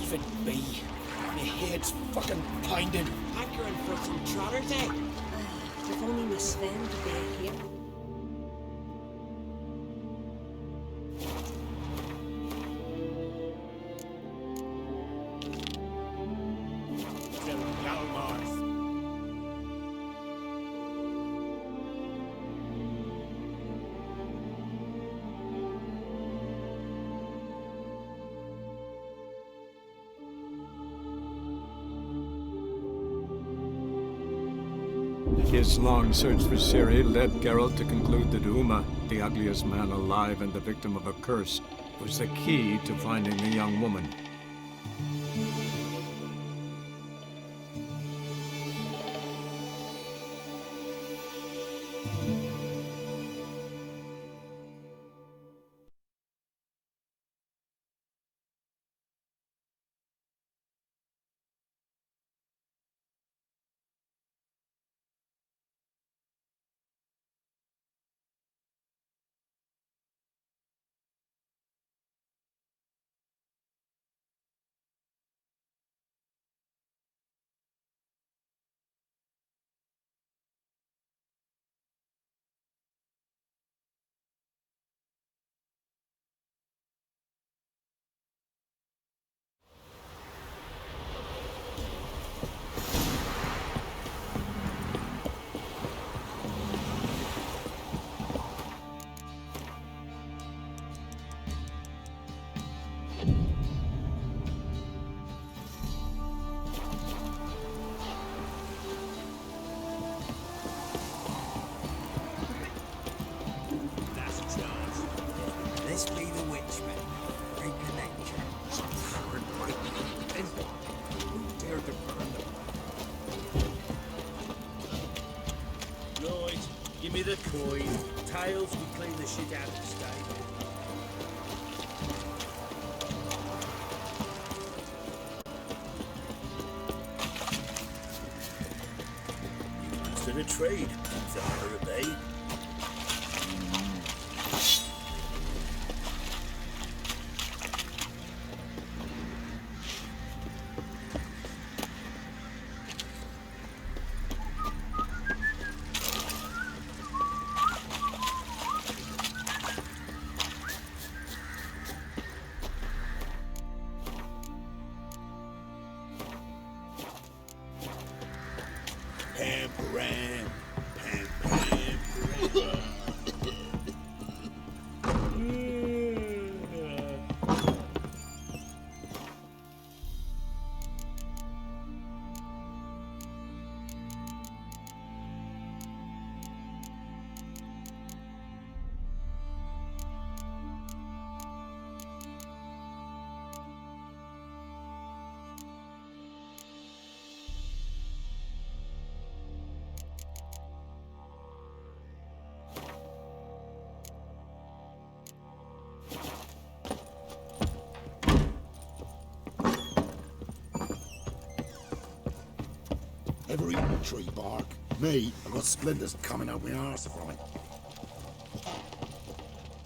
Leave it be. My head's fucking pounding. Hankering for some trotters, eh? If only Miss Sven could be here. His long search for Ciri led Geralt to conclude that Uma, the ugliest man alive and the victim of a curse, was the key to finding the young woman. This be the witchman. Reconnect. Who dared to burn them? Right, give me the coin. Tails will clean the shit out of the stable. You mastered a trade, Zahra Bay. Ever eaten tree bark? Me, I've got splinters coming out my arse from it.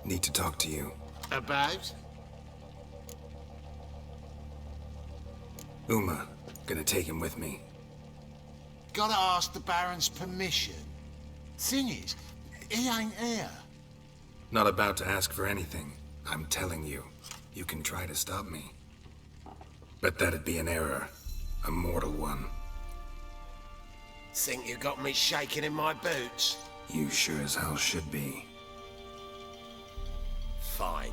Need to talk to you. About? Uma, gonna take him with me. Gotta ask the Baron's permission. Thing is, he ain't here. Not about to ask for anything. I'm telling you, you can try to stop me. But that'd be an error. A mortal one. Think you got me shaking in my boots? You sure as hell should be. Fine.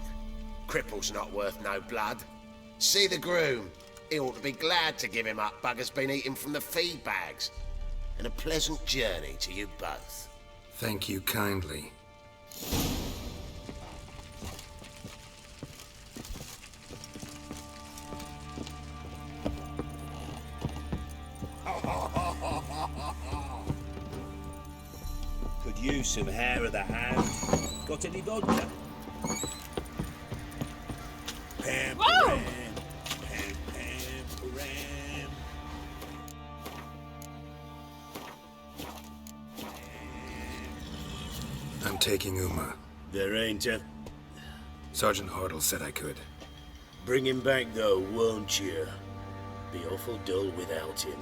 Cripple's not worth no blood. See the groom. He ought to be glad to give him up. Bugger's been eating from the feed bags. And a pleasant journey to you both. Thank you kindly. Could use some hair of the hound. Got any vodka? Pam, pam, pam, pam, pam. I'm taking Uma. There ain't a... Sergeant Hartle said I could. Bring him back, though, won't you? Be awful dull without him.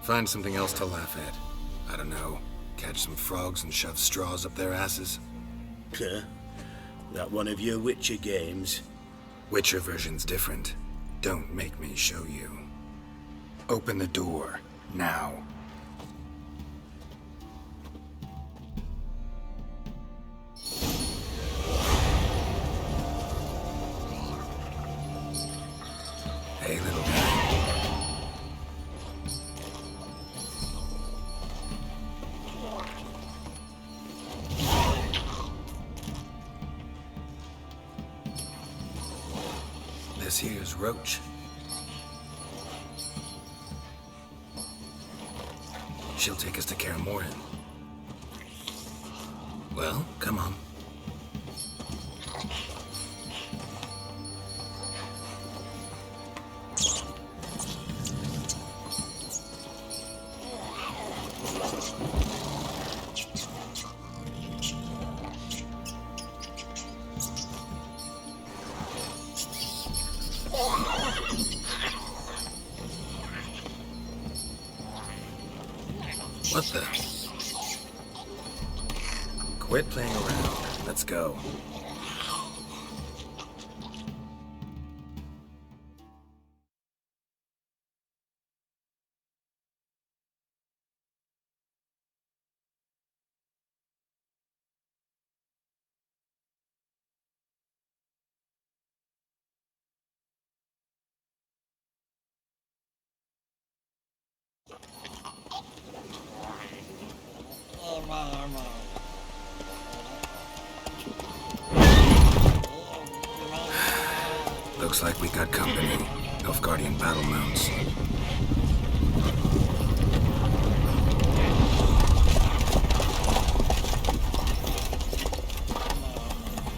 Find something else to laugh at. I don't know. Catch some frogs and shove straws up their asses. Huh? That one of your Witcher games? Witcher version's different. Don't make me show you. Open the door, now. Hey, little guy. This here's Roach. She'll take us to Kaer Morhen. Well, come on. What the? Quit playing around. Let's go. Looks like we got company. Nilfgaardian battle mounts.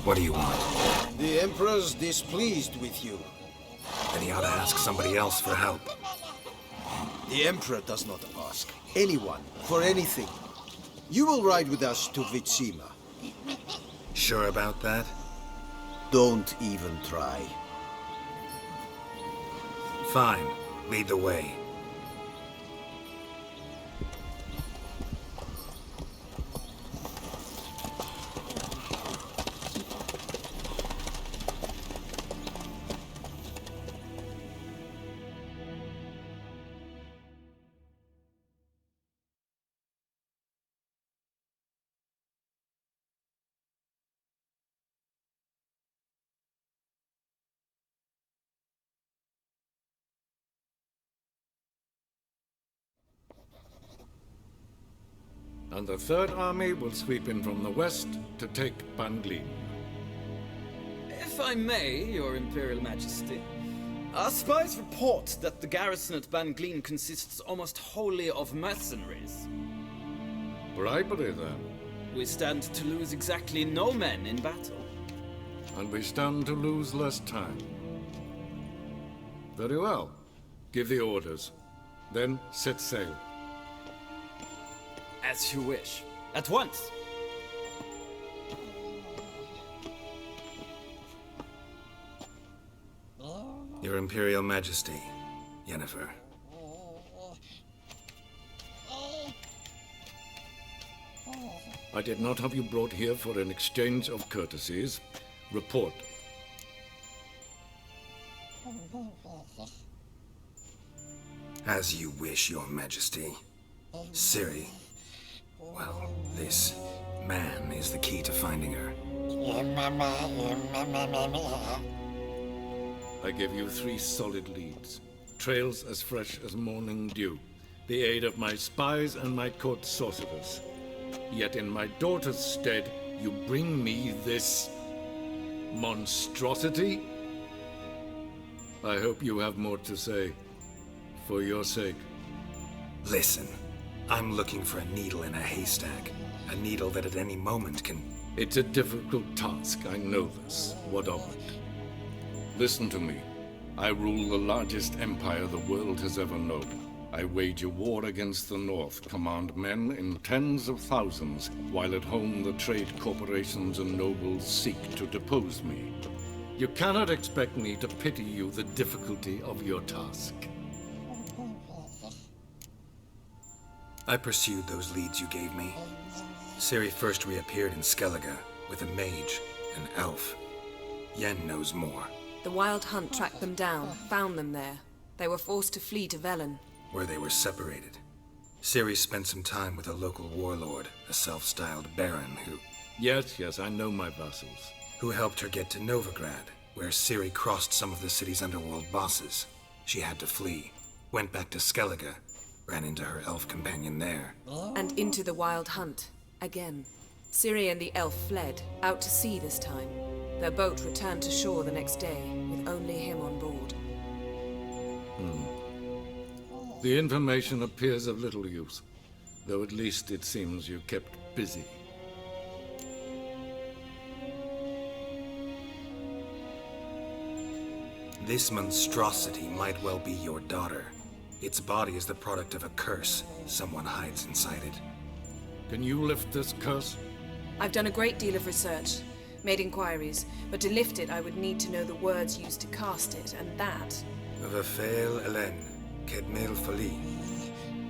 What do you want? The Emperor's displeased with you. Then he ought to ask somebody else for help. The Emperor does not ask anyone for anything. You will ride with us to Vitsima. Sure about that? Don't even try. Fine. Lead the way. And the Third Army will sweep in from the west to take Banglin. If I may, Your Imperial Majesty, our spies report that the garrison at Banglin consists almost wholly of mercenaries. Bribery, then. We stand to lose exactly no men in battle. And we stand to lose less time. Very well. Give the orders. Then set sail. As you wish. At once. Your Imperial Majesty, Yennefer. I did not have you brought here for an exchange of courtesies. Report. As you wish, Your Majesty. Ciri. Well, this man is the key to finding her. I give you 3 solid leads. Trails as fresh as morning dew. The aid of my spies and my court sorcerers. Yet in my daughter's stead, you bring me this monstrosity? I hope you have more to say. For your sake. Listen, I'm looking for a needle in a haystack. A needle that at any moment can... It's a difficult task, I know this. What of it? Listen to me. I rule the largest empire the world has ever known. I wage a war against the North, command men in tens of thousands, while at home the trade corporations and nobles seek to depose me. You cannot expect me to pity you the difficulty of your task. I pursued those leads you gave me. Ciri first reappeared in Skellige with a mage, an elf. Yen knows more. The Wild Hunt tracked them down, found them there. They were forced to flee to Velen. Where they were separated. Ciri spent some time with a local warlord, a self-styled baron who... Yes, I know my vassals. Who helped her get to Novigrad, where Ciri crossed some of the city's underworld bosses. She had to flee, went back to Skellige, ran into her elf companion there. And into the Wild Hunt, again. Ciri and the elf fled, out to sea this time. Their boat returned to shore the next day, with only him on board. The information appears of little use, though at least it seems you kept busy. This monstrosity might well be your daughter. Its body is the product of a curse someone hides inside it. Can you lift this curse? I've done a great deal of research, made inquiries, but to lift it I would need to know the words used to cast it, and that... Vafel Elen, Kedmel Fali,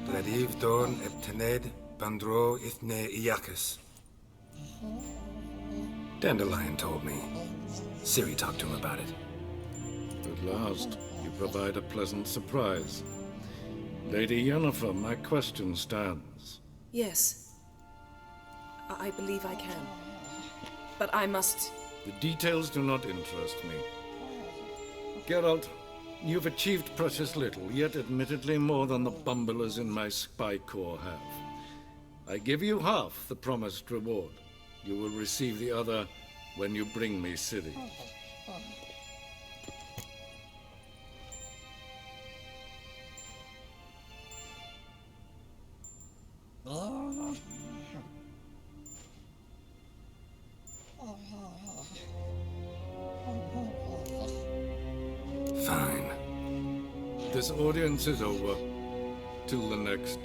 Gladiv Dorn Eptened, Bandro Ithne Iakis. Dandelion told me. Ciri talked to him about it. At last, you provide a pleasant surprise. Lady Yennefer, my question stands. Yes. I believe I can. But I must... The details do not interest me. Geralt, you've achieved precious little, yet admittedly more than the bumblers in my spy corps have. I give you half the promised reward. You will receive the other when you bring me Ciri. Fine. This audience is over. Till the next.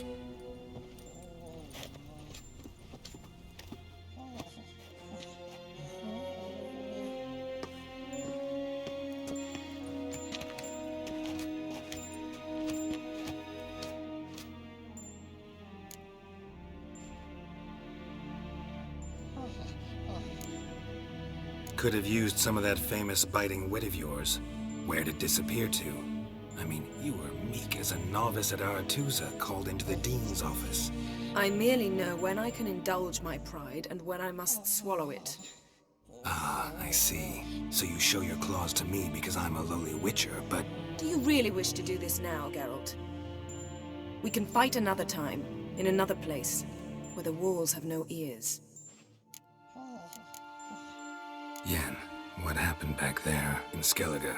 Could have used some of that famous biting wit of yours. Where'd it disappear to? I mean, you were meek as a novice at Aretusa, called into the Dean's office. I merely know when I can indulge my pride and when I must swallow it. Ah, I see. So you show your claws to me because I'm a lowly witcher, but... Do you really wish to do this now, Geralt? We can fight another time, in another place, where the walls have no ears. Yen, what happened back there in Skellige?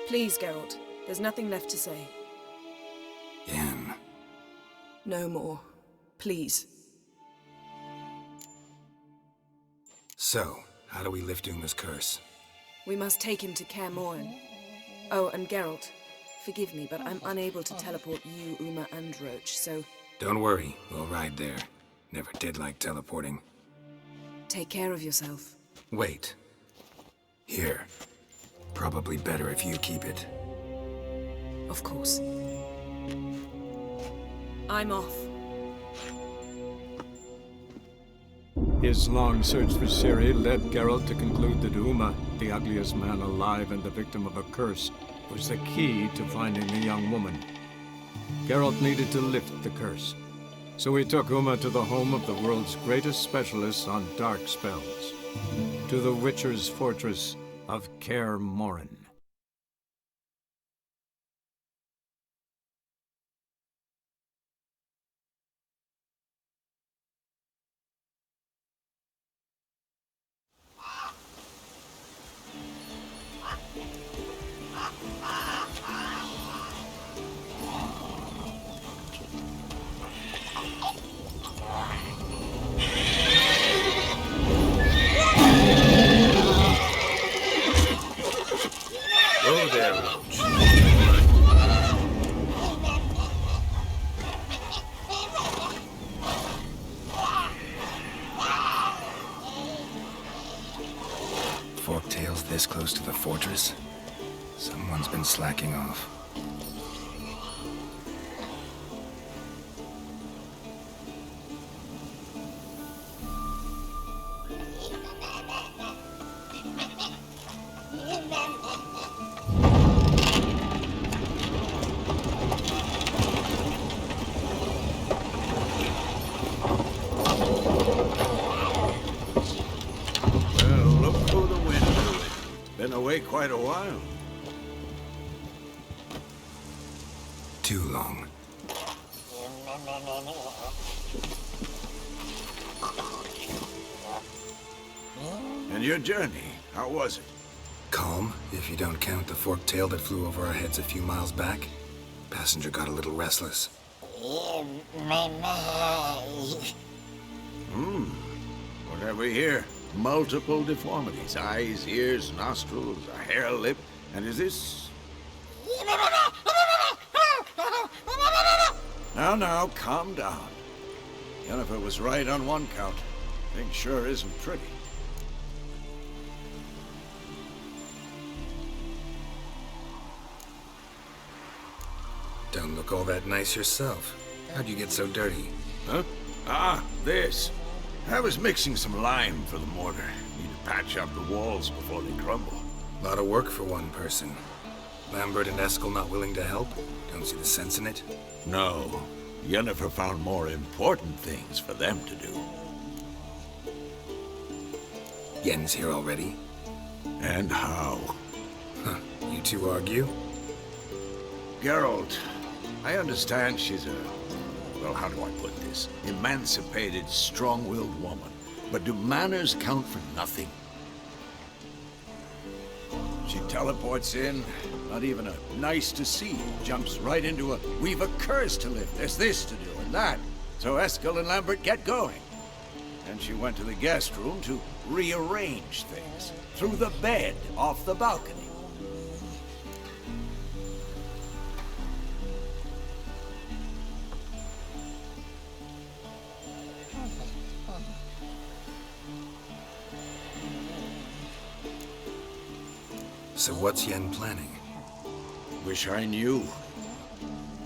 Please, Geralt. There's nothing left to say. Yen. No more. Please. So, how do we lift Uma's curse? We must take him to Kaer Morhen. Oh, and Geralt, forgive me, but I'm unable to teleport you, Uma, and Roach, so... Don't worry, we'll ride there. Never did like teleporting. Take care of yourself. Wait. Here. Probably better if you keep it. Of course. I'm off. His long search for Ciri led Geralt to conclude that Uma, the ugliest man alive and the victim of a curse, was the key to finding the young woman. Geralt needed to lift the curse, so he took Uma to the home of the world's greatest specialists on dark spells, to the Witcher's fortress of Kaer Morhen. this close to the fortress? Someone's been slacking off. Quite a while. Too long. And your journey, how was it? Calm, if you don't count the forked tail that flew over our heads a few miles back. Passenger got a little restless. What have we here? Multiple deformities. Eyes, ears, nostrils, a hair lip. And is this... Now, calm down. Yennefer was right on one count. Thing sure isn't pretty. Don't look all that nice yourself. How'd you get so dirty? Huh? Ah, this. I was mixing some lime for the mortar. Need to patch up the walls before they crumble. A lot of work for one person. Lambert and Eskel not willing to help? Don't see the sense in it? No. Yennefer found more important things for them to do. Yen's here already? And how? Huh. You two argue? Geralt, I understand she's a... well, how do I put this? Emancipated, strong-willed woman. But do manners count for nothing? She teleports in, not even a nice to see, jumps right into a, we've a curse to lift, there's this to do and that. So Eskel and Lambert get going. And she went to the guest room to rearrange things. Through the bed, off the balcony. So what's Yen planning? Wish I knew.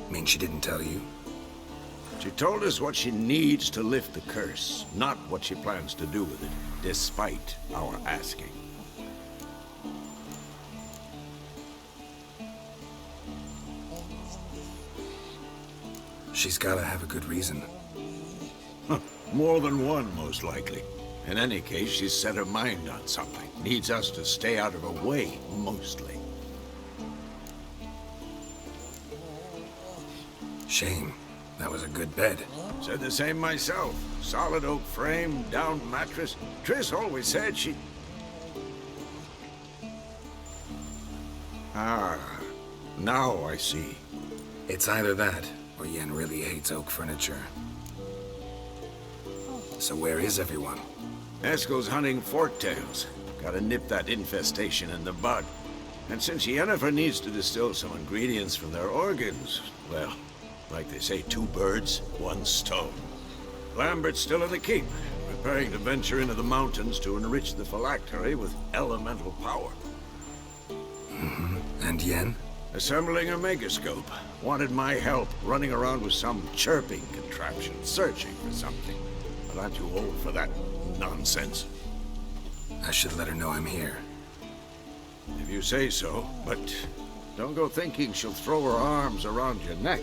Mean she didn't tell you? She told us what she needs to lift the curse, not what she plans to do with it, despite our asking. She's gotta have a good reason. More than one, most likely. In any case, she's set her mind on something. Needs us to stay out of her way, mostly. Shame. That was a good bed. Said the same myself. Solid oak frame, down mattress. Triss always said she... Ah, now I see. It's either that, or Yen really hates oak furniture. So where is everyone? Eskel's hunting forktails. Gotta nip that infestation in the bud. And since Yennefer needs to distill some ingredients from their organs, well, like they say, 2 birds, 1 stone. Lambert's still in the keep, preparing to venture into the mountains to enrich the phylactery with elemental power. And Yen? Assembling a megascope. Wanted my help running around with some chirping contraption, searching for something. But I'm too old for that nonsense. I should let her know I'm here. If you say so, but don't go thinking she'll throw her arms around your neck.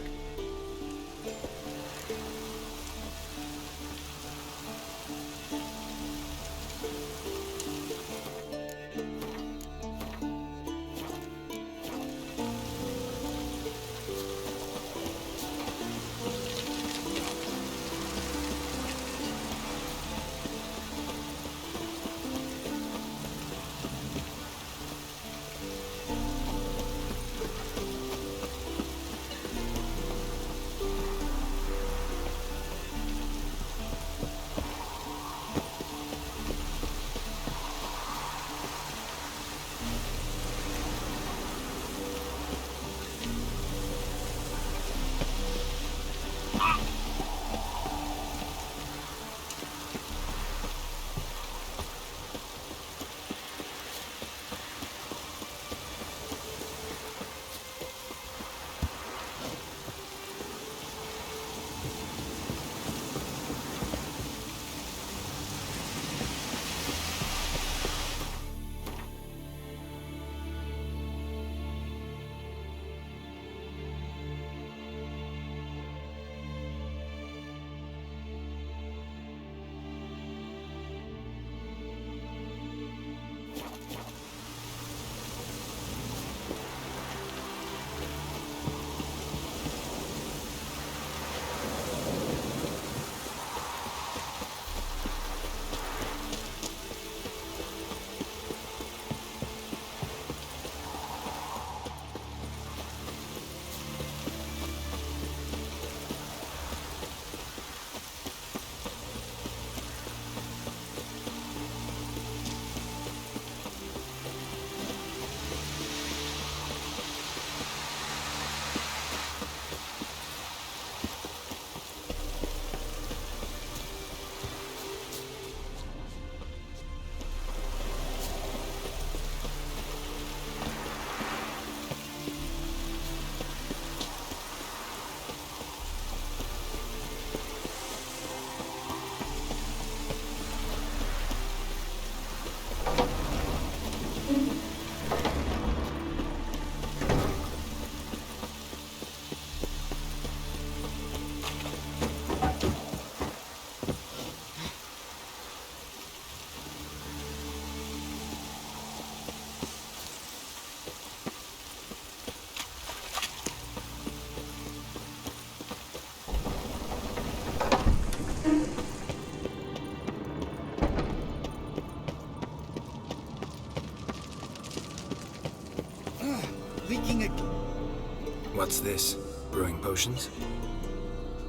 What's this? Brewing potions?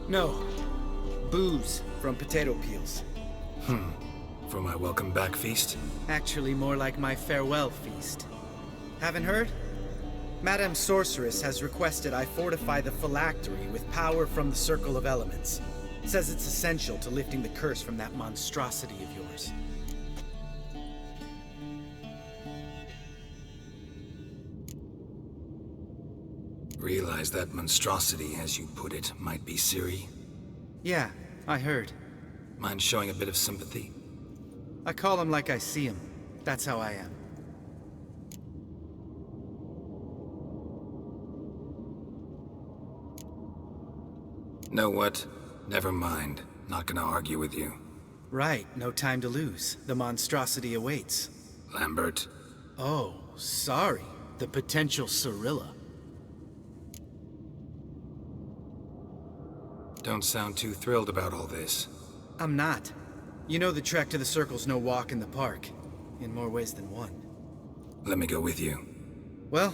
No. Booze from potato peels. For my welcome back feast? Actually, more like my farewell feast. Haven't heard? Madame Sorceress has requested I fortify the phylactery with power from the Circle of Elements. Says it's essential to lifting the curse from that monstrosity of yours. Realize that monstrosity, as you put it, might be Ciri? Yeah, I heard. Mind showing a bit of sympathy? I call him like I see him. That's how I am. Know what? Never mind. Not gonna argue with you. Right, no time to lose. The monstrosity awaits. Lambert. Oh, sorry. The potential Cirilla. Don't sound too thrilled about all this. I'm not. You know the trek to the Circle's no walk in the park. In more ways than one. Let me go with you. Well,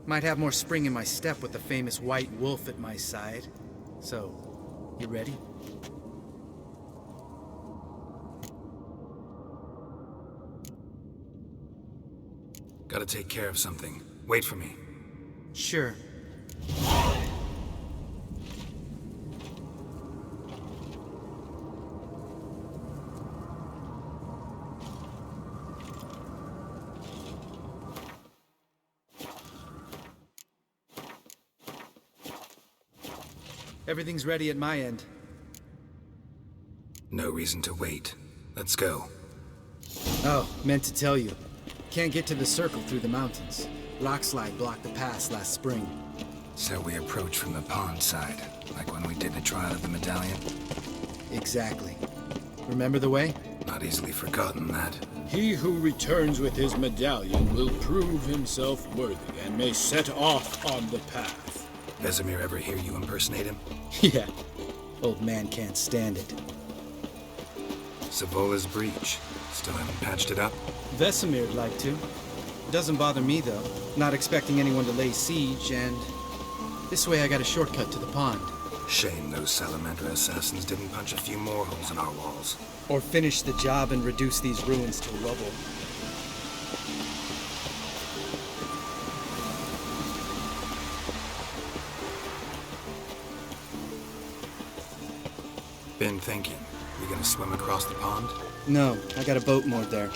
might have more spring in my step with the famous white wolf at my side. So, you ready? Gotta take care of something. Wait for me. Sure. Everything's ready at my end. No reason to wait. Let's go. Oh, meant to tell you. Can't get to the Circle through the mountains. Rockslide blocked the pass last spring. So we approach from the pond side, like when we did the trial of the medallion? Exactly. Remember the way? Not easily forgotten, that. He who returns with his medallion will prove himself worthy and may set off on the path. Vesemir ever hear you impersonate him? Yeah. Old man can't stand it. Savola's breach. Still haven't patched it up? Vesemir'd like to. Doesn't bother me, though. Not expecting anyone to lay siege, and... this way I got a shortcut to the pond. Shame those Salamander assassins didn't punch a few more holes in our walls. Or finish the job and reduce these ruins to rubble. Been thinking. You gonna swim across the pond? No, I got a boat moored there.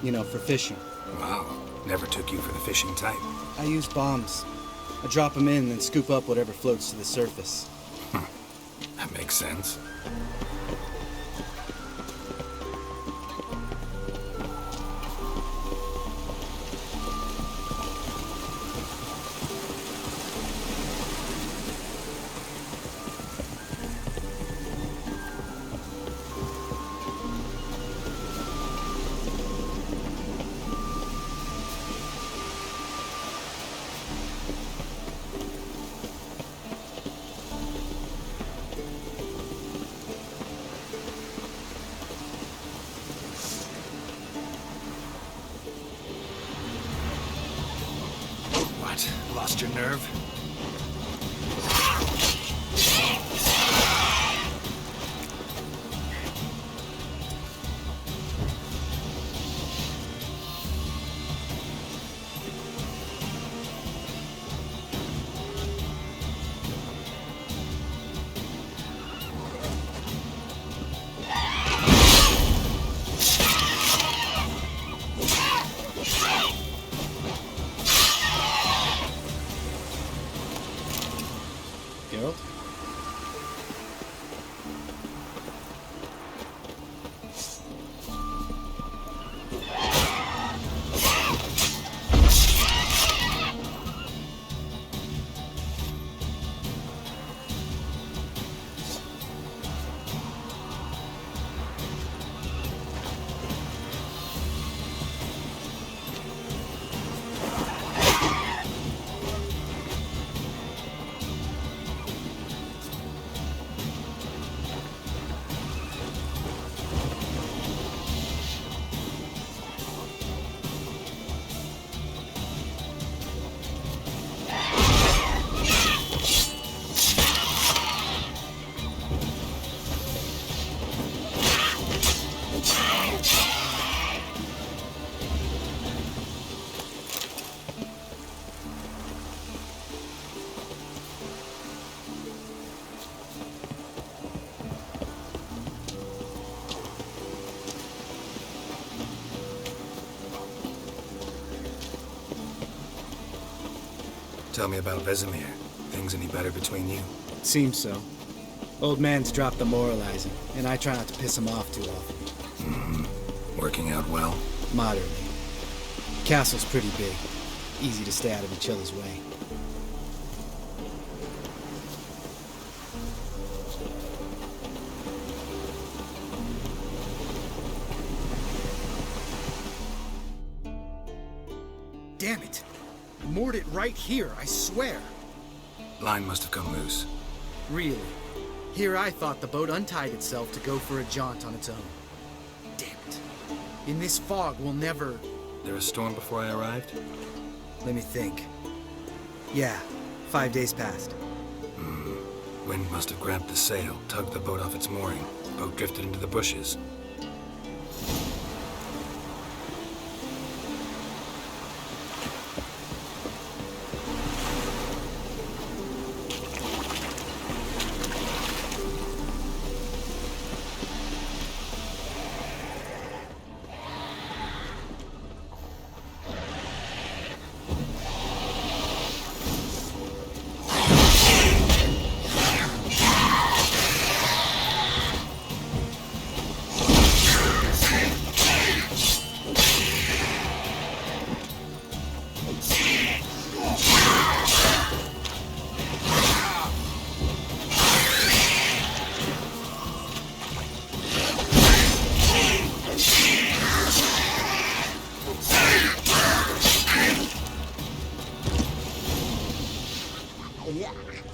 You know, for fishing. Wow. Never took you for the fishing type. I use bombs. I drop them in, then scoop up whatever floats to the surface. That makes sense. Lost your nerve? Tell me about Vesemir. Things any better between you? Seems so. Old man's dropped the moralizing, and I try not to piss him off too often. Working out well? Moderately. Castle's pretty big. Easy to stay out of each other's way. Damn it! I moored it right here, I swear. Line must have come loose. Really? Here I thought the boat untied itself to go for a jaunt on its own. Damn it. In this fog, we'll never... There a storm before I arrived? Let me think. Yeah, 5 days passed. Wind must have grabbed the sail, tugged the boat off its mooring. Boat drifted into the bushes.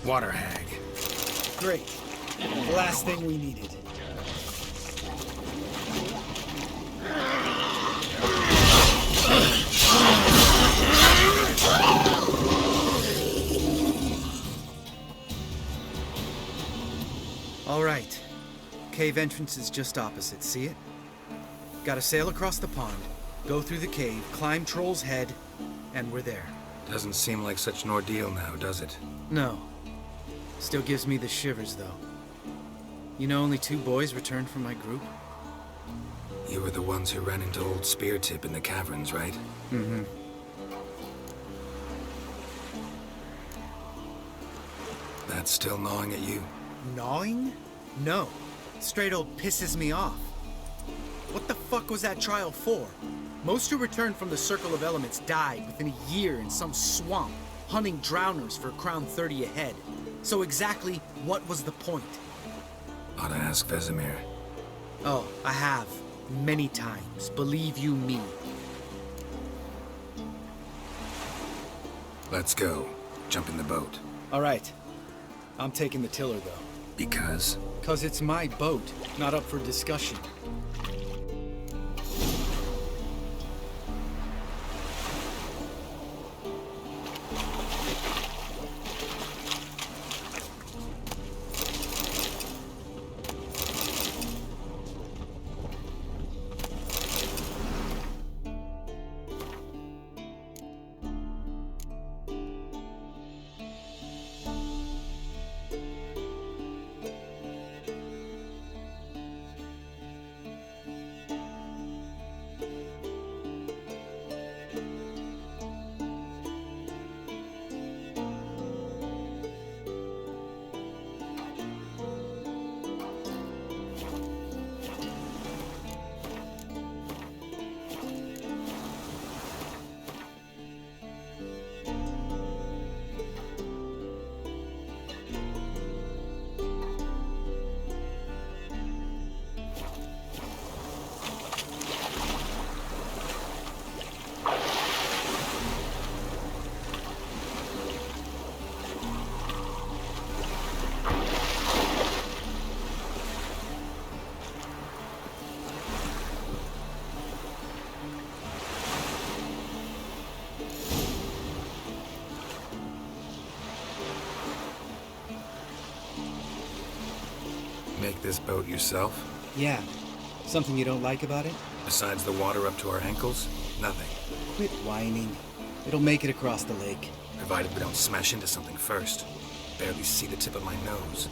Water hag. Great. The last thing we needed. All right. Cave entrance is just opposite, see it? Gotta sail across the pond, go through the cave, climb Troll's Head, and we're there. Doesn't seem like such an ordeal now, does it? No. Still gives me the shivers, though. You know only 2 boys returned from my group? You were the ones who ran into old Speartip in the caverns, right? Mm-hmm. That's still gnawing at you? Gnawing? No. Straight old pisses me off. What the fuck was that trial for? Most who returned from the Circle of Elements died within a year in some swamp, hunting drowners for Crown 30 a head. So exactly what was the point? Ought to ask Vesemir. Oh, I have. Many times. Believe you me. Let's go. Jump in the boat. All right. I'm taking the tiller, though. Because? 'Cause it's my boat, not up for discussion. Make this boat yourself? Yeah. Something you don't like about it? Besides the water up to our ankles, nothing. Quit whining. It'll make it across the lake. Provided we don't smash into something first. Barely see the tip of my nose.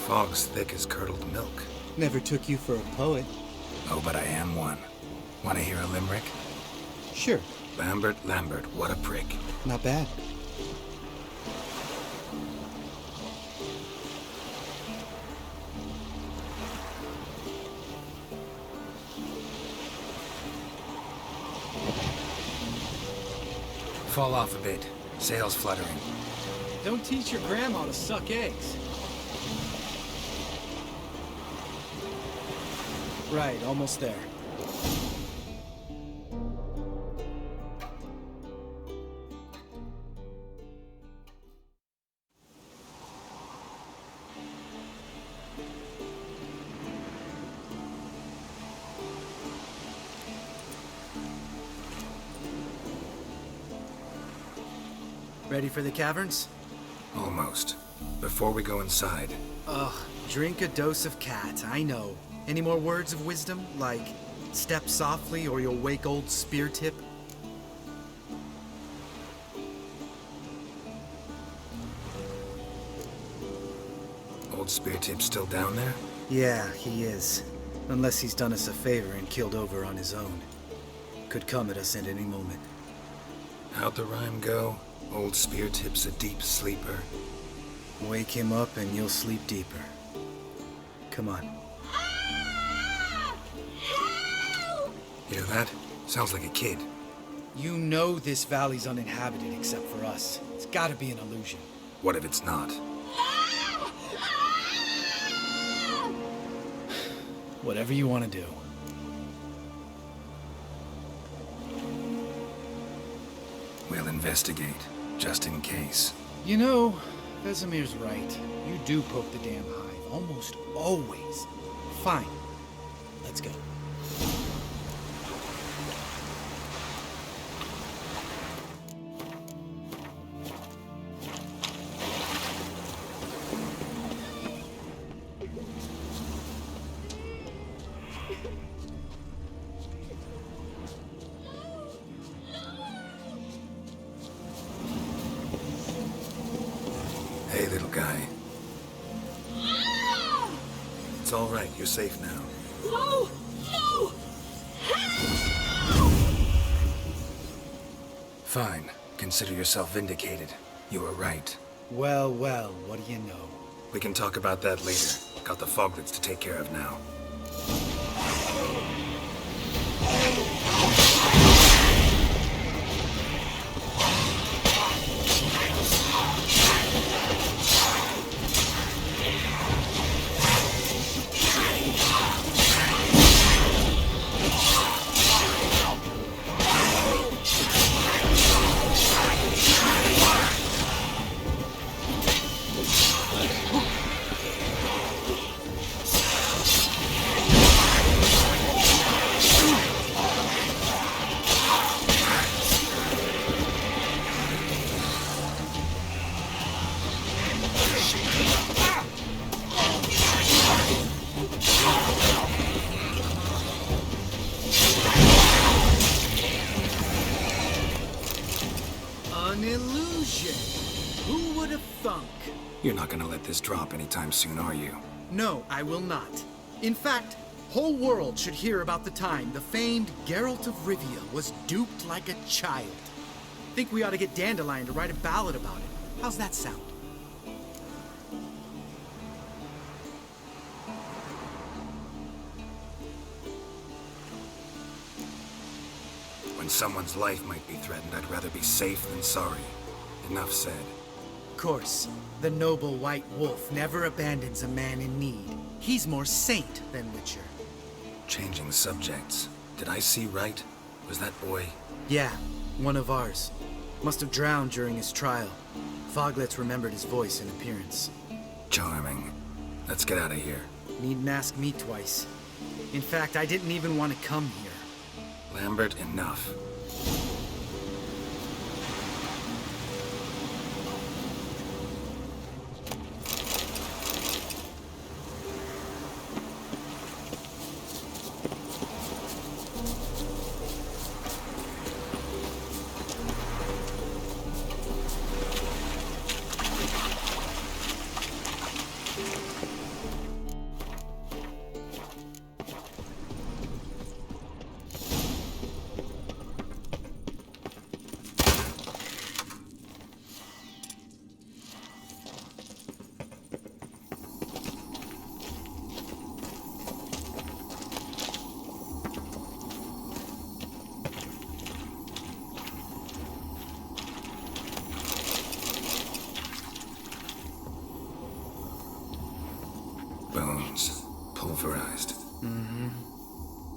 Fog's thick as curdled milk. Never took you for a poet. Oh, but I am one. Want to hear a limerick? Sure. Lambert, what a prick. Not bad. Fall off a bit. Sails fluttering. Don't teach your grandma to suck eggs. Right, almost there. Ready for the caverns? Almost. Before we go inside. Ugh, drink a dose of cat, I know. Any more words of wisdom, like step softly or you'll wake old spear tip? Old spear tip's still down there? Yeah, he is. Unless he's done us a favor and killed over on his own. Could come at us at any moment. How'd the rhyme go? Old spear tip's a deep sleeper. Wake him up and you'll sleep deeper. Come on. Hear that? Sounds like a kid. You know this valley's uninhabited except for us. It's gotta be an illusion. What if it's not? Whatever you want to do. We'll investigate, just in case. You know, Vesemir's right. You do poke the damn hive, almost always. Fine. Let's go. Hey, little guy. It's all right. You're safe now. No! No! Fine. Consider yourself vindicated. You were right. Well, well, what do you know? We can talk about that later. Got the foglets to take care of now. An illusion! Who would have thunk? You're not gonna let this drop anytime soon, are you? No, I will not. In fact, whole world should hear about the time the famed Geralt of Rivia was duped like a child. Think we ought to get Dandelion to write a ballad about it. How's that sound? When someone's life might be threatened, I'd rather be safe than sorry. Enough said. Of course, the noble white wolf never abandons a man in need. He's more saint than witcher. Changing subjects. Did I see right? Was that boy? Yeah, one of ours. Must have drowned during his trial. Foglets remembered his voice and appearance. Charming. Let's get out of here. Needn't ask me twice. In fact, I didn't even want to come here. Lambert, enough.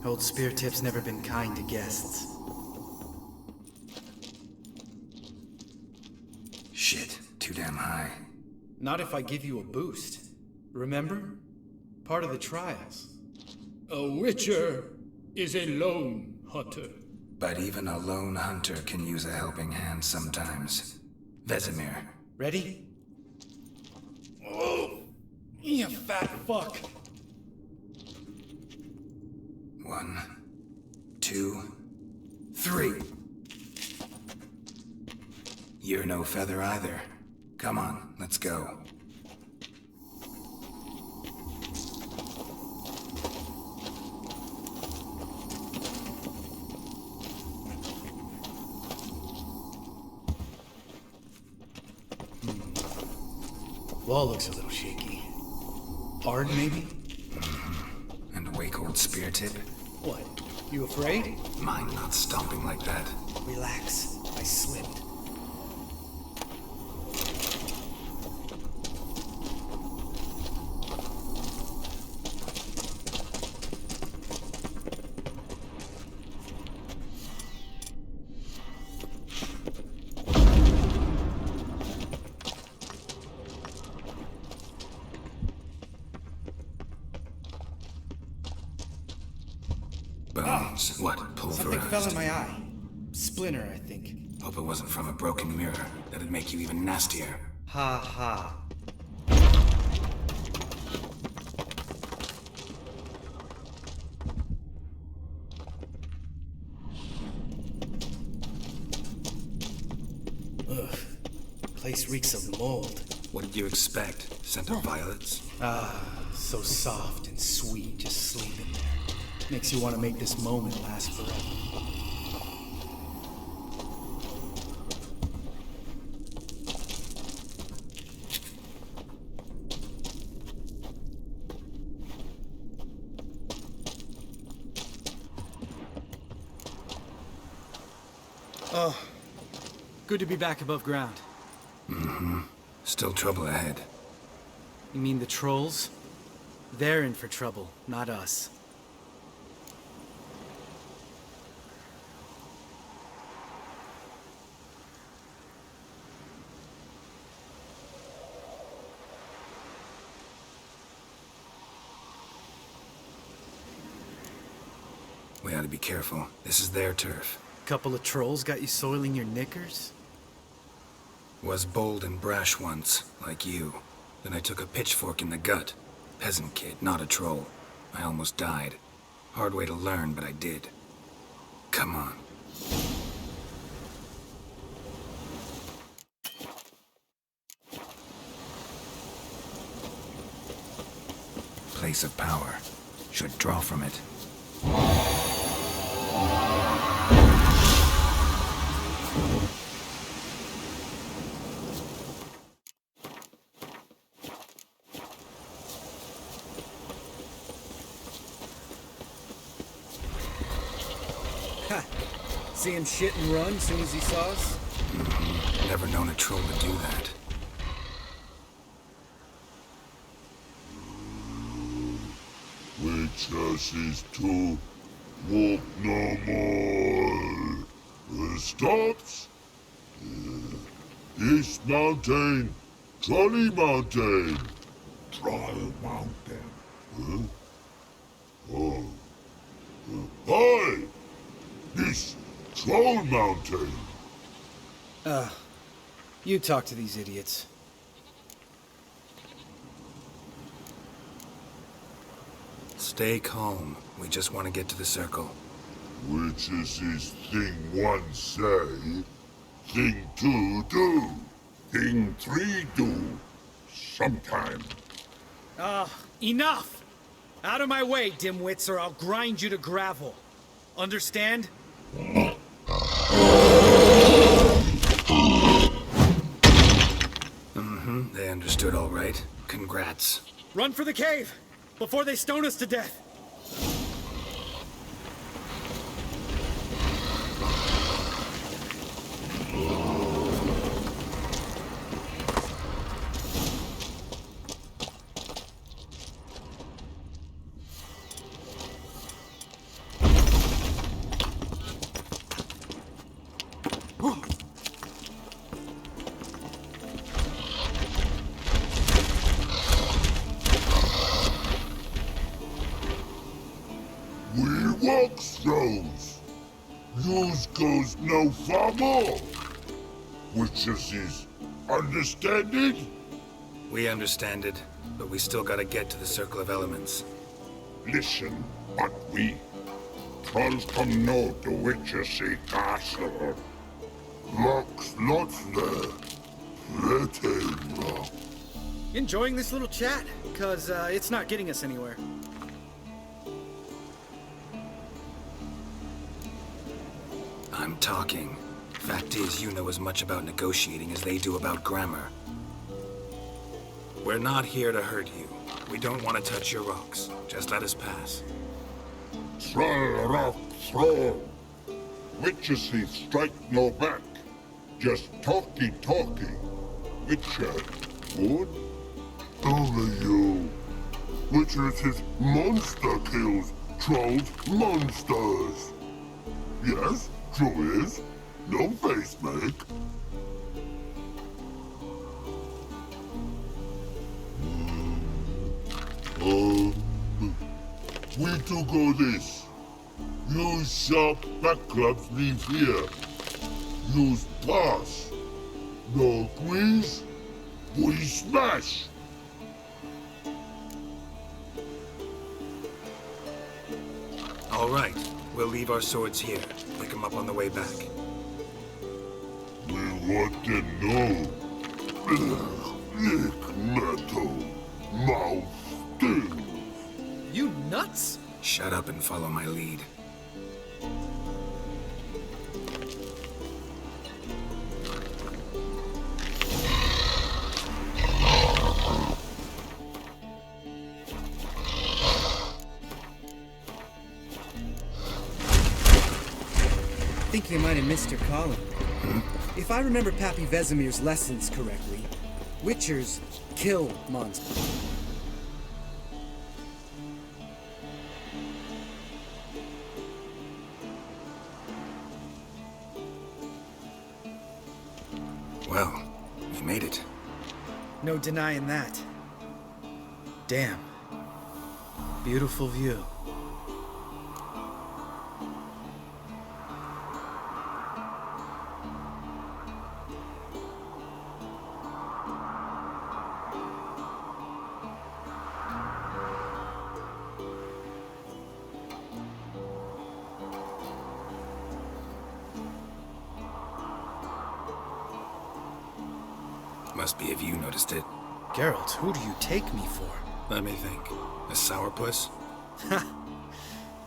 Old Spear Tip's never been kind to guests. Shit, too damn high. Not if I give you a boost. Remember? Part of the trials. A witcher is a lone hunter. But even a lone hunter can use a helping hand sometimes. Vesemir. Ready? Oh, you fat fuck. 1, 2, 3. You're no feather either. Come on, let's go. Wall looks a little shaky. Hard, maybe? And wake old Spear Tip? What? You afraid? Mine not stomping like that. Relax. I slipped. Bones. What? Pulverized? Something fell in my eye. Splinter, I think. Hope it wasn't from a broken mirror. That'd make you even nastier. Ha ha. Ugh. Place reeks of mold. What did you expect? Scent of violets? Ah, so soft and sweet, just sleeping there. Makes you want to make this moment last forever. Oh, good to be back above ground. Mm-hmm. Still trouble ahead. You mean the trolls? They're in for trouble, not us. We ought to be careful. This is their turf. Couple of trolls got you soiling your knickers? Was bold and brash once, like you. Then I took a pitchfork in the gut. Peasant kid, not a troll. I almost died. Hard way to learn, but I did. Come on. Place of power. Should draw from it. See him shit and run soon as he saw us? Never known a troll to do that. Witches is to walk no more. Stops. East Mountain, Trolley Mountain. Troll Mountain. Huh? Oh. Hi! This Troll Mountain. You talk to these idiots. Stay calm. We just want to get to the circle. Witches is thing one say, thing two do, thing three do, sometime. Enough! Out of my way, dimwits, or I'll grind you to gravel. Understand? They understood all right. Congrats. Run for the cave! Before they stone us to death! We walk throws. Yours goes no far more. Witches is understanding? We understand it, but we still gotta get to the Circle of Elements. Listen, but we trolls come north to Witchersea Castle. Locks lots there. Plenty rock. Enjoying this little chat? Cause it's not getting us anywhere. I'm talking. Fact is, you know as much about negotiating as they do about grammar. We're not here to hurt you. We don't want to touch your rocks. Just let us pass. Troll rock throw. Witchersea strike no back. Just talky. Witcher, good? Only you. Witchersea monster kills trolls monsters. Yes, true is. No face make. We two go this. Use sharp back clubs leave here. Use pass. No quiz. We smash. All right. We'll leave our swords here. Pick them up on the way back. We want to know. Lick metal. Mouth stings. You nuts? Shut up and follow my lead. I think they might have missed your calling. If I remember Pappy Vesemir's lessons correctly, Witchers kill monsters. Well, we've made it. No denying that. Damn. Beautiful view. Must be if you noticed it. Geralt, who do you take me for? Let me think. A sourpuss?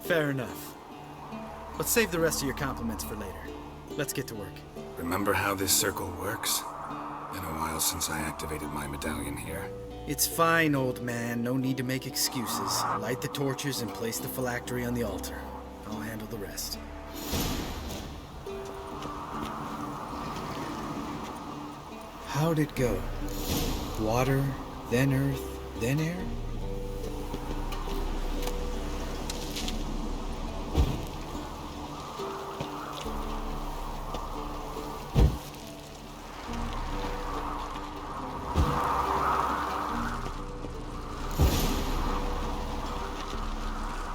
Fair enough. Let's save the rest of your compliments for later. Let's get to work. Remember how this circle works? Been a while since I activated my medallion here. It's fine, old man. No need to make excuses. Light the torches and place the phylactery on the altar. I'll handle the rest. How'd it go? Water, then earth, then air?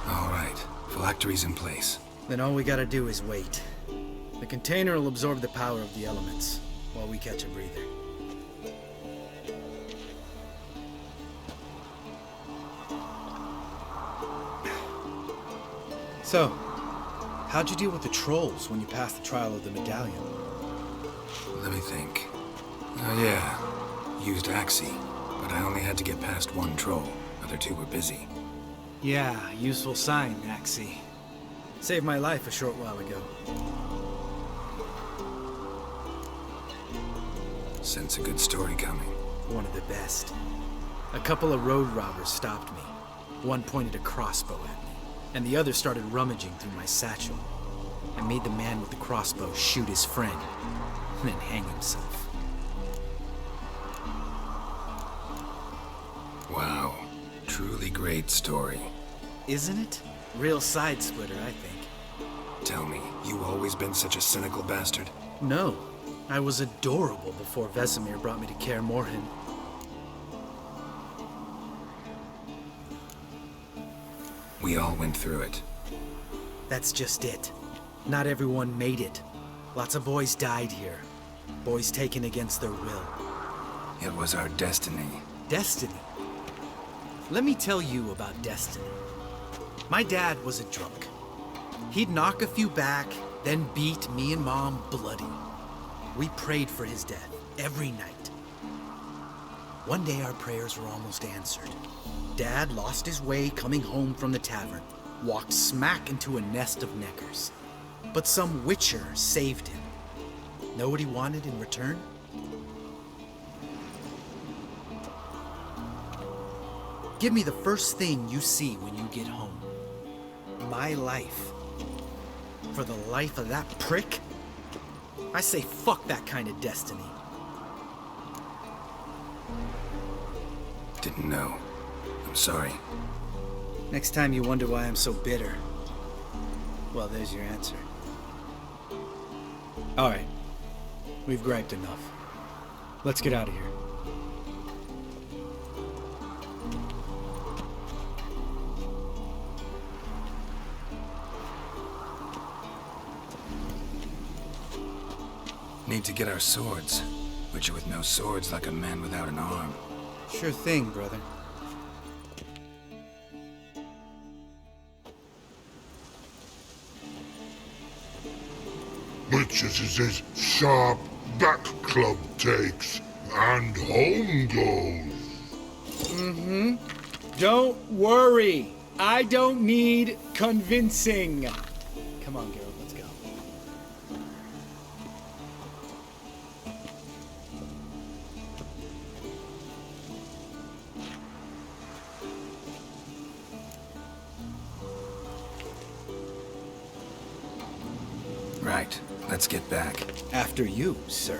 All right, phylactery's in place. Then all we gotta do is wait. The container will absorb the power of the elements, while we catch a breather. So, how'd you deal with the trolls when you passed the trial of the medallion? Let me think. Oh yeah, used Axie, but I only had to get past one troll. Other two were busy. Yeah, useful sign, Axie. Saved my life a short while ago. Sense a good story coming. One of the best. A couple of road robbers stopped me. One pointed a crossbow at me, and the other started rummaging through my satchel. I made the man with the crossbow shoot his friend, and then hang himself. Wow, truly great story. Isn't it? Real side splitter, I think. Tell me, you always been such a cynical bastard? No. I was adorable before Vesemir brought me to Kaer Morhen. We all went through it. That's just it. Not everyone made it. Lots of boys died here. Boys taken against their will. It was our destiny. Destiny? Let me tell you about destiny. My dad was a drunk. He'd knock a few back, then beat me and Mom bloody. We prayed for his death every night. One day our prayers were almost answered. Dad lost his way coming home from the tavern, walked smack into a nest of neckers. But some witcher saved him. Know what he wanted in return? Give me the first thing you see when you get home. My life. For the life of that prick? I say fuck that kind of destiny. Didn't know. I'm sorry. Next time you wonder why I'm so bitter, well, there's your answer. All right. We've griped enough. Let's get out of here. Need to get our swords. Witcher with no swords like a man without an arm. Sure thing, brother. Witches is his sharp back club takes, and home goes. Mm-hmm. Don't worry. I don't need convincing. Come on, Geralt, let's go. Right. Let's get back. After you, sir.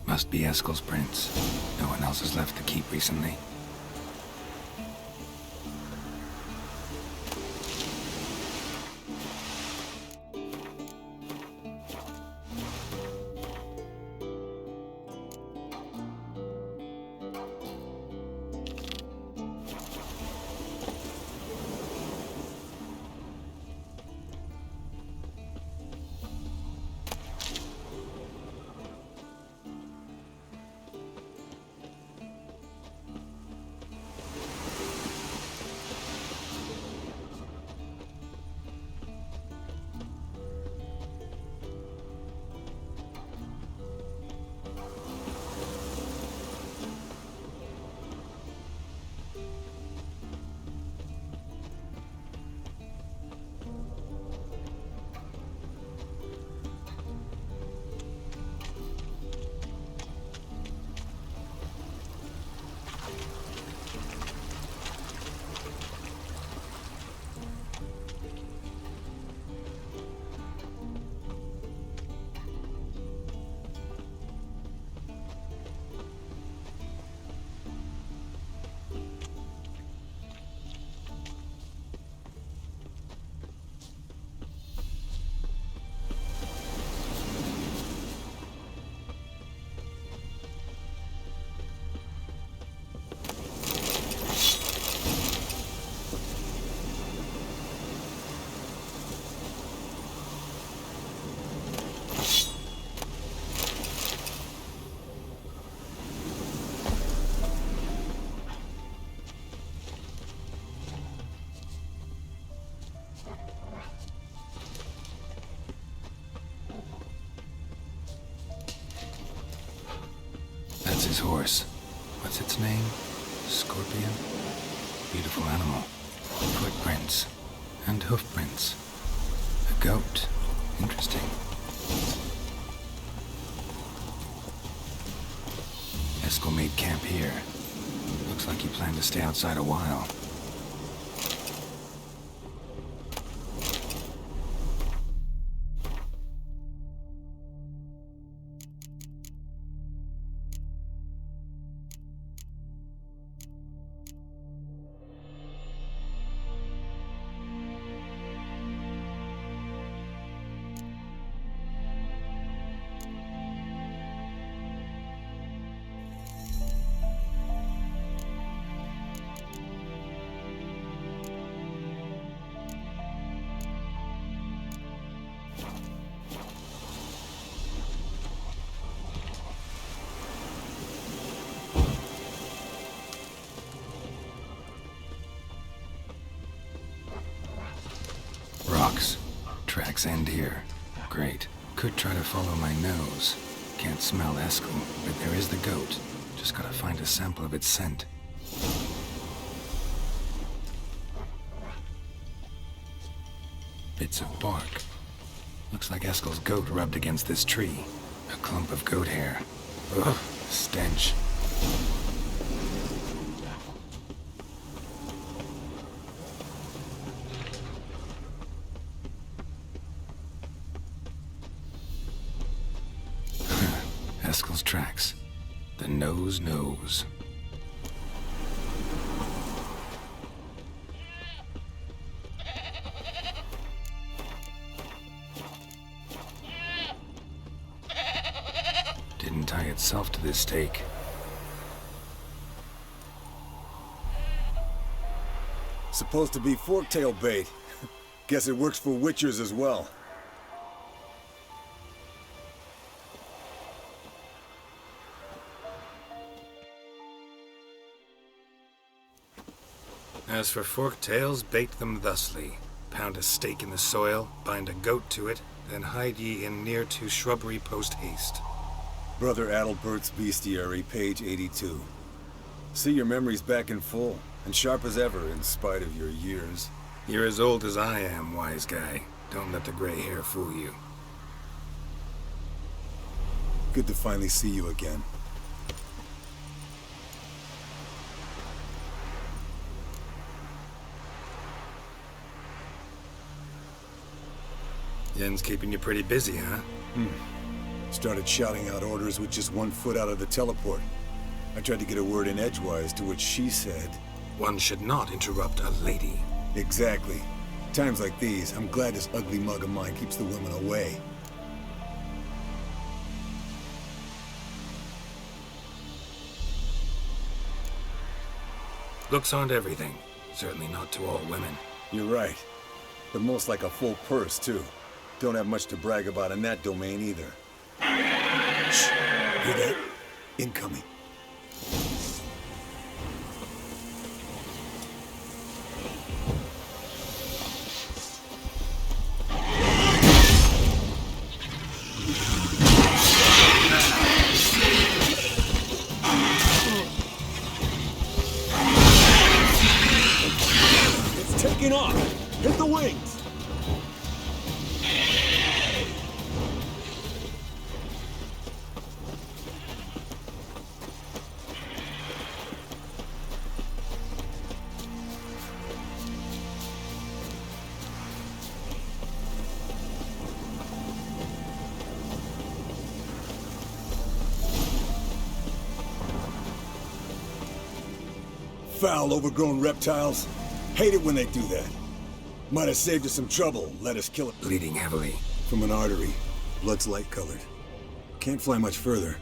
Must be Eskel's prints. No one else has left the keep recently. That's his horse. What's its name? Scorpion? Beautiful animal. Footprints. And hoofprints. A goat. Interesting. Eskel made camp here. Looks like he planned to stay outside a while. Rocks. Tracks end here. Great. Could try to follow my nose. Can't smell Eskel, but there is the goat. Just gotta find a sample of its scent. Bits of bark. Looks like Eskel's goat rubbed against this tree. A clump of goat hair. Ugh, stench. Eskel's tracks. The nose knows. Didn't tie itself to this stake. Supposed to be forktail bait. Guess it works for witchers as well. As for forktails, bait them thusly. Pound a stake in the soil, bind a goat to it, then hide ye in near to shrubbery post haste. Brother Adalbert's Bestiary, page 82. See your memories back in full, and sharp as ever in spite of your years. You're as old as I am, wise guy. Don't let the gray hair fool you. Good to finally see you again. Yen's keeping you pretty busy, huh? Started shouting out orders with just 1 foot out of the teleport. I tried to get a word in edgewise, to which she said... One should not interrupt a lady. Exactly. Times like these, I'm glad this ugly mug of mine keeps the women away. Looks aren't everything. Certainly not to all women. You're right. But most like a full purse, too. Don't have much to brag about in that domain, either. Shh! Hear that? Incoming. It's taking off! Hit the wings! Foul, overgrown reptiles. Hate it when they do that. Might have saved us some trouble, let us kill it. Bleeding heavily. From an artery. Blood's light-colored. Can't fly much further.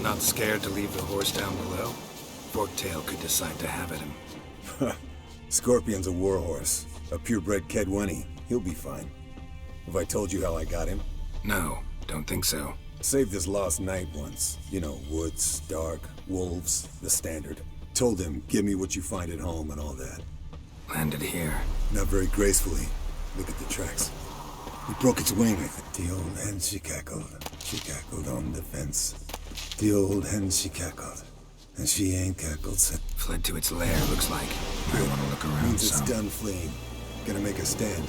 Not scared to leave the horse down below? Forktail could decide to have at him. Scorpion's a warhorse. A purebred Kedwenny. He'll be fine. Have I told you how I got him? No, don't think so. Saved his lost knight once. You know, woods, dark, wolves, the standard. Told him, give me what you find at home and all that. Landed here. Not very gracefully. Look at the tracks. He broke its wing, I think. The old hen, she cackled. She cackled on the fence. The old hen, she cackled. And she ain't cackled since. Fled to its lair, looks like. I want to look around Means it's some. done fleeing. Gonna make a stand.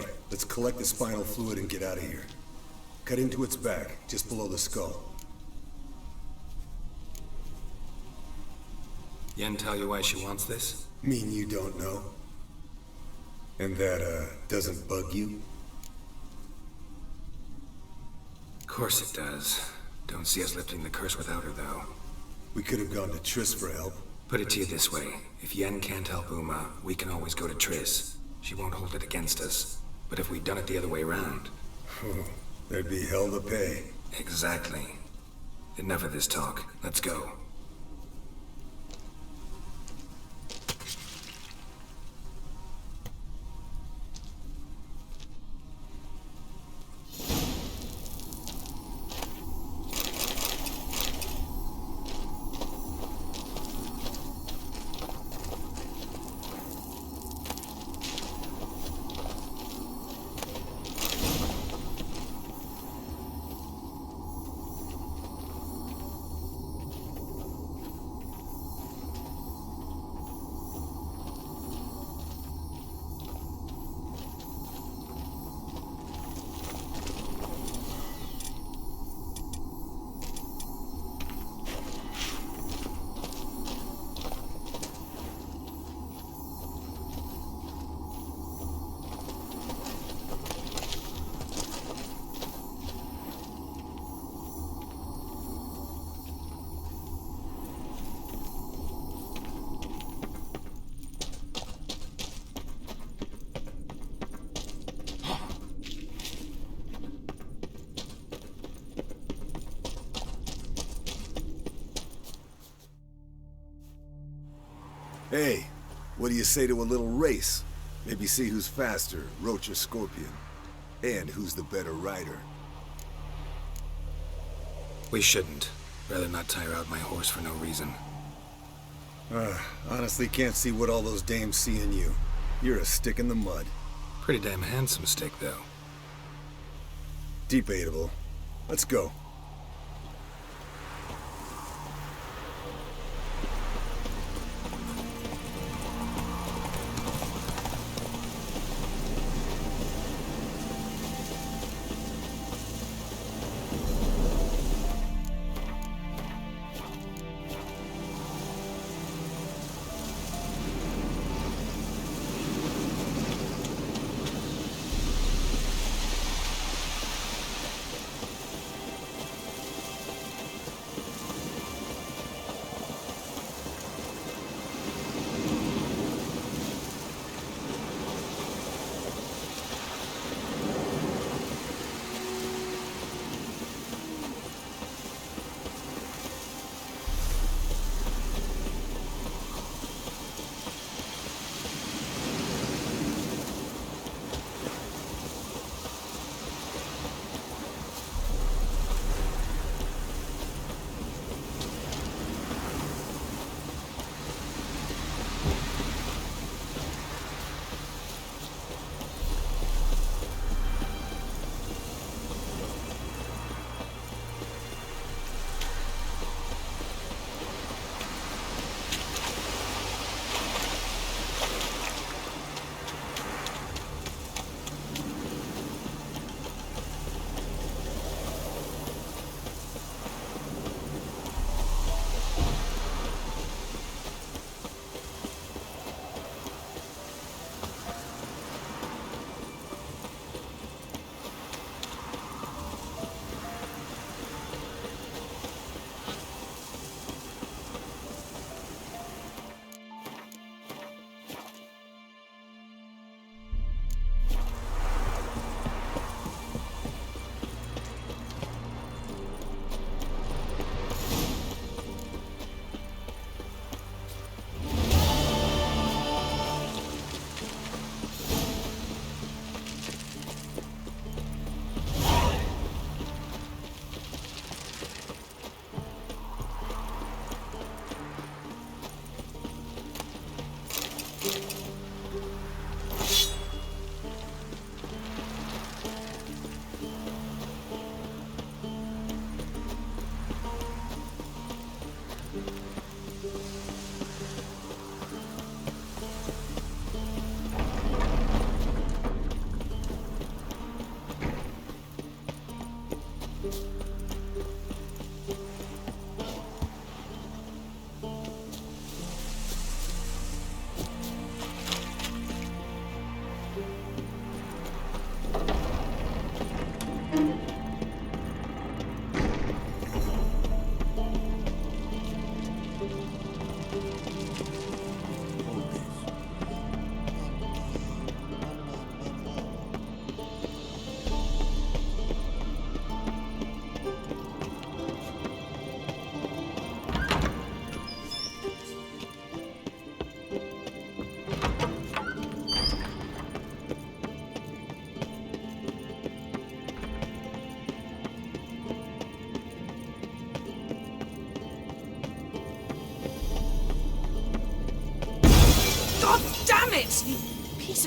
right, let's collect the spinal fluid and get out of here. Cut into its back, just below the skull. Yen tell you why she wants this? Mean you don't know? And that, doesn't bug you? Of course it does. Don't see us lifting the curse without her, though. We could have gone to Triss for help. Put it to you this way. If Yen can't help Uma, we can always go to Triss. She won't hold it against us. But if we'd done it the other way around... There'd be hell to pay. Exactly. Enough of this talk. Let's go. Hey, what do you say to a little race? Maybe see who's faster, Roach or Scorpion. And who's the better rider. We shouldn't. Rather not tire out my horse for no reason. Honestly can't see what all those dames see in you. You're a stick in the mud. Pretty damn handsome stick, though. Debatable. Let's go.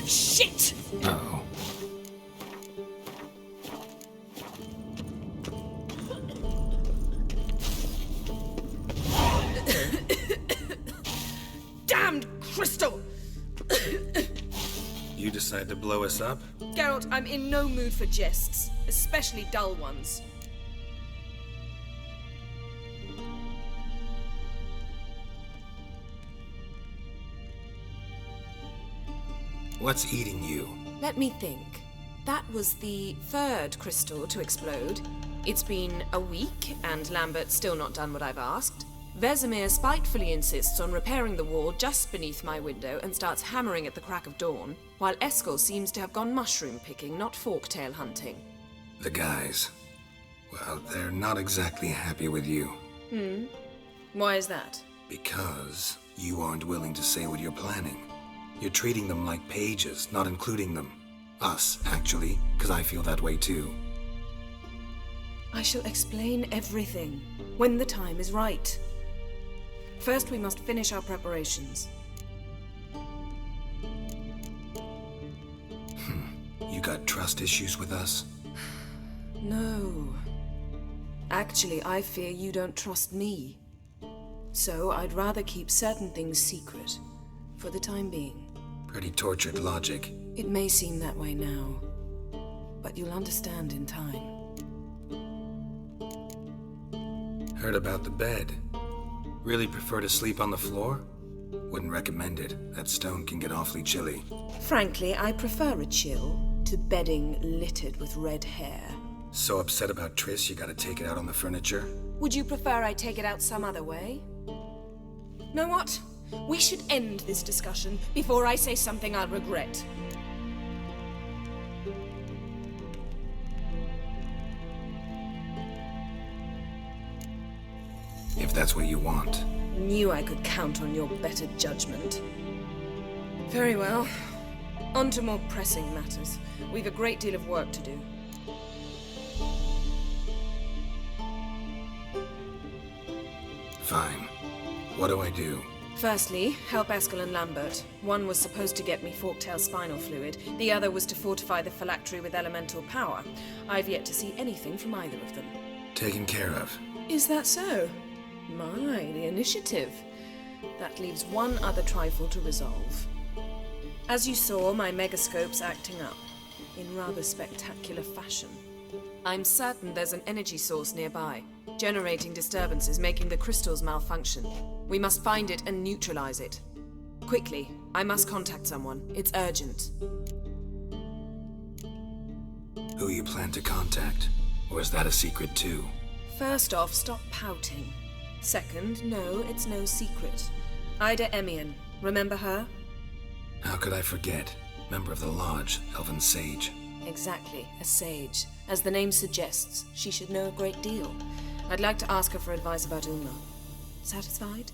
piece of shit! Uh-oh. Damned crystal! You decide to blow us up? Geralt, I'm in no mood for jests, especially dull ones. What's eating you? Let me think. That was the third crystal to explode. It's been a week, and Lambert's still not done what I've asked. Vesemir spitefully insists on repairing the wall just beneath my window and starts hammering at the crack of dawn, while Eskel seems to have gone mushroom picking, not forktail hunting. The guys. Well, they're not exactly happy with you. Why is that? Because you aren't willing to say what you're planning. You're treating them like pages, not including them. Us, actually, because I feel that way too. I shall explain everything, when the time is right. First, we must finish our preparations. You got trust issues with us? No. Actually, I fear you don't trust me. So I'd rather keep certain things secret, for the time being. Pretty tortured logic. It may seem that way now, but you'll understand in time. Heard about the bed. Really prefer to sleep on the floor? Wouldn't recommend it. That stone can get awfully chilly. Frankly, I prefer a chill to bedding littered with red hair. So upset about Triss, you gotta take it out on the furniture? Would you prefer I take it out some other way? Know what? We should end this discussion before I say something I'll regret. If that's what you want. Knew I could count on your better judgment. Very well. On to more pressing matters. We've a great deal of work to do. Fine. What do I do? Firstly, help Eskel and Lambert. One was supposed to get me forktail spinal fluid. The other was to fortify the phylactery with elemental power. I've yet to see anything from either of them. Taken care of. Is that so? My, the initiative. That leaves one other trifle to resolve. As you saw, my megascope's acting up, in rather spectacular fashion. I'm certain there's an energy source nearby, generating disturbances, making the crystals malfunction. We must find it and neutralize it. Quickly, I must contact someone. It's urgent. Who you plan to contact? Or is that a secret too? First off, stop pouting. Second, no, it's no secret. Ida Emian. Remember her? How could I forget? Member of the Lodge, Elven Sage. Exactly, a sage. As the name suggests, she should know a great deal. I'd like to ask her for advice about Uma. Satisfied?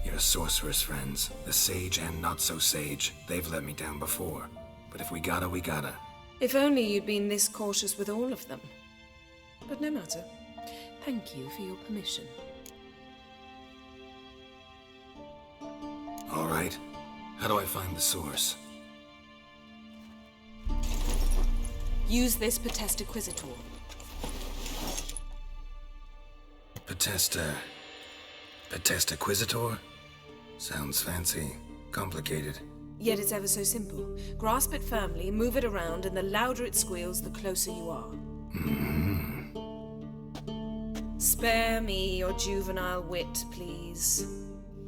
Your sorceress friends, the sage and not-so-sage, they've let me down before. But if we gotta, we gotta. If only you'd been this cautious with all of them. But no matter. Thank you for your permission. All right. How do I find the source? Use this Potestaquizitor. Potestaquizitor? Sounds fancy. Complicated. Yet it's ever so simple. Grasp it firmly, move it around, and the louder it squeals, the closer you are. Spare me your juvenile wit, please.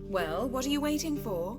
Well, what are you waiting for?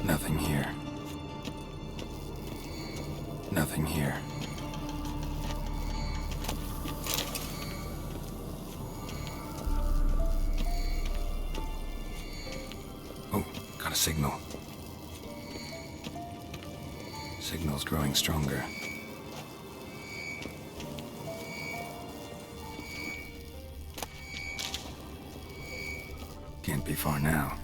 Nothing here. Nothing here. Oh, got a signal. Signal's growing stronger. Can't be far now.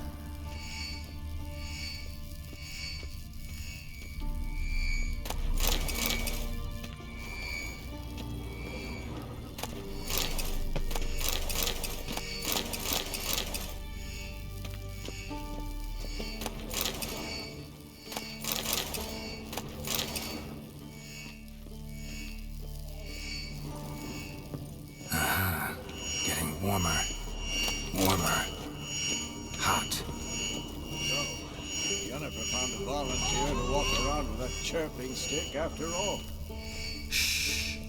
Warmer. Warmer. Hot. So, Jennifer found a volunteer to walk around with a chirping stick after all. Shh.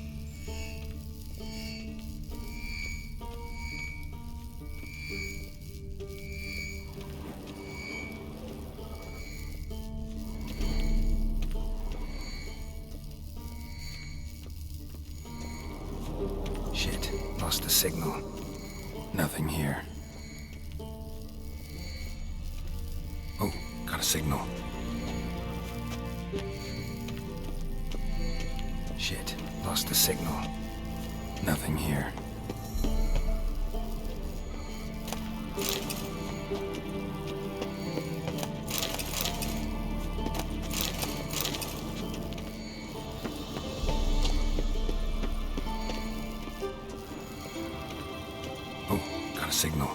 Shit, lost the signal. Nothing here. Oh, got a signal. Shit, lost the signal. Nothing here. Signal.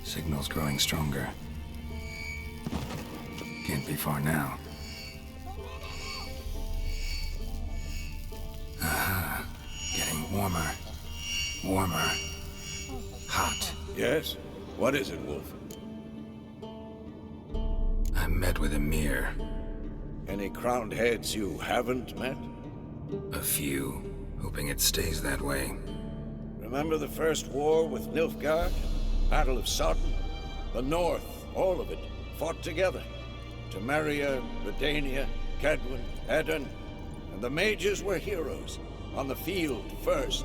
Signal's growing stronger. Can't be far now. Aha. Getting warmer. Warmer. Hot. Yes? What is it, Wolf? I met with a mirror. Any crowned heads you haven't met? A few, hoping it stays that way. Remember the first war with Nilfgaard? Battle of Sodden? The North, all of it, fought together. Temeria, Redania, Kedwin, Edan, and the mages were heroes. On the field first,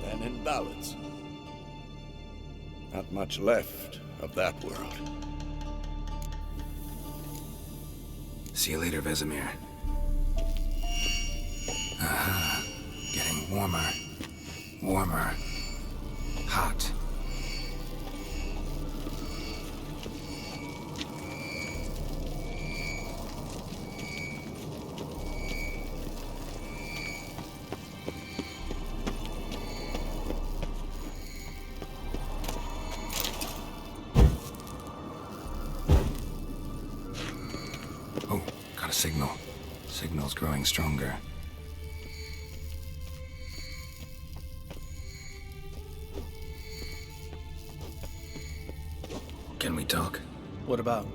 then in ballads. Not much left of that world. See you later, Vesemir. Aha. Getting warmer. Warmer. Hot. Signal. Signal's growing stronger. Can we talk? What about?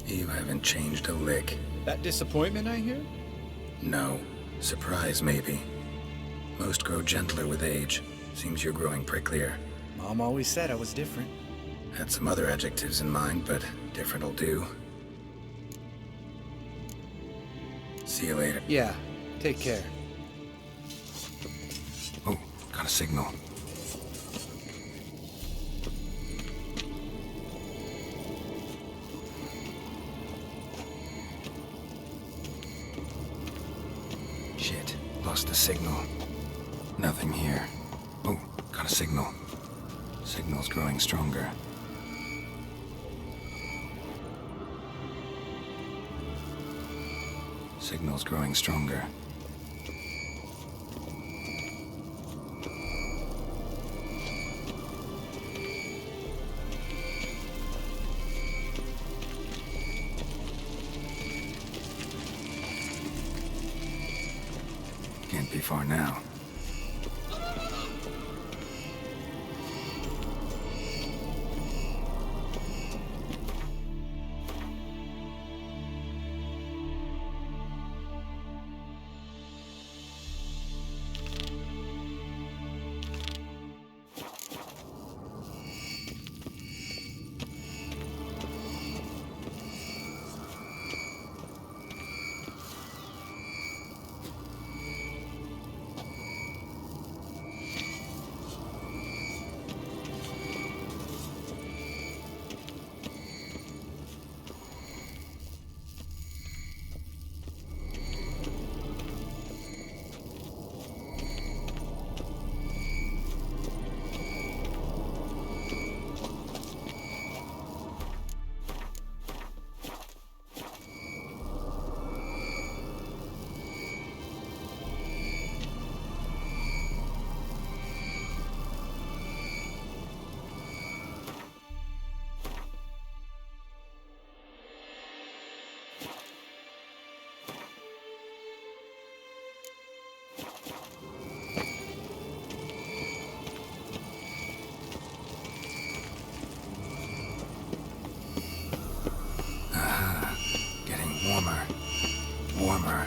You haven't changed a lick. That disappointment I hear? No. Surprise, maybe. Most grow gentler with age. Seems you're growing pricklier. Mom always said I was different. Had some other adjectives in mind, but different'll do. See you later. Yeah, take care. Oh, got a signal. Shit, lost the signal. Nothing here. Oh, got a signal. Signal's growing stronger. Signal's growing stronger. Can't be far now. Getting warmer. Warmer.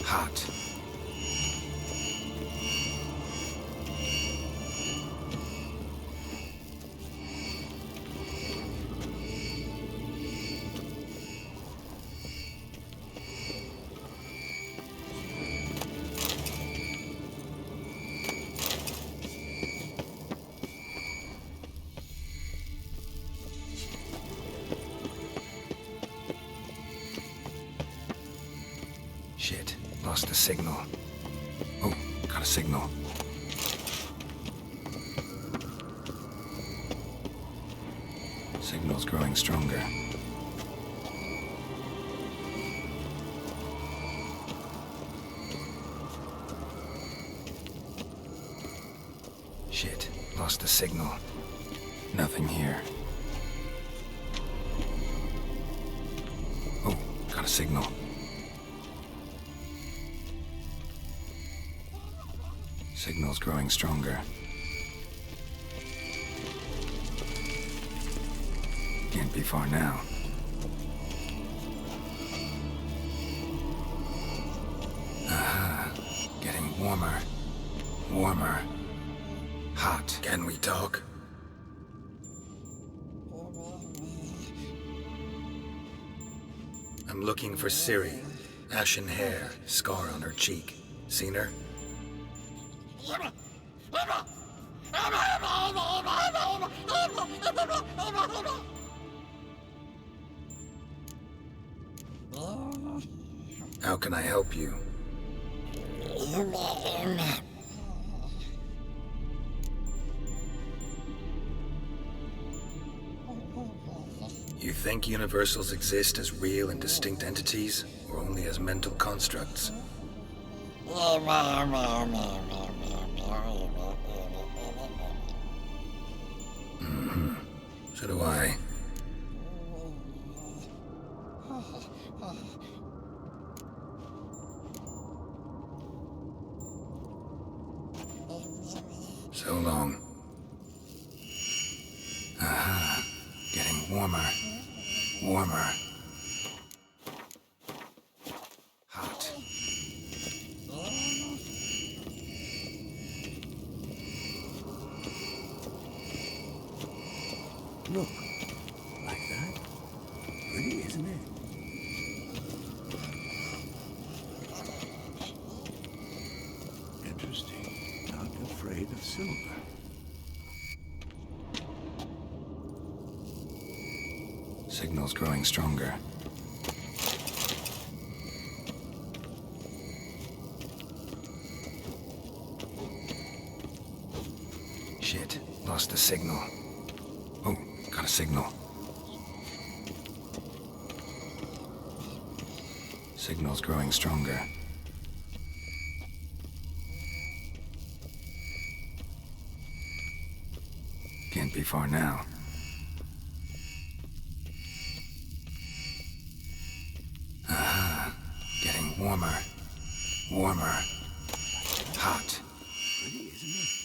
Hot. Shit, lost the signal. Oh, got a signal. Signal's growing stronger. Shit, lost the signal. Nothing here. Oh, got a signal. Signal's growing stronger. Can't be far now. Aha. Getting warmer. Warmer. Hot. Can we talk? I'm looking for Ciri. Ashen hair, scar on her cheek. Seen her? How can I help you? You think universals exist as real and distinct entities, or only as mental constructs? Mm-hmm. So do I. So long. Aha. Getting warmer. Warmer. Hot. Look. Like that? Pretty, isn't it? Interesting. Not afraid of silver. Signal's growing stronger. Shit, lost the signal. Oh, got a signal. Signal's growing stronger. Can't be far now. Ah, getting warmer. Warmer. Hot. Pretty, isn't it?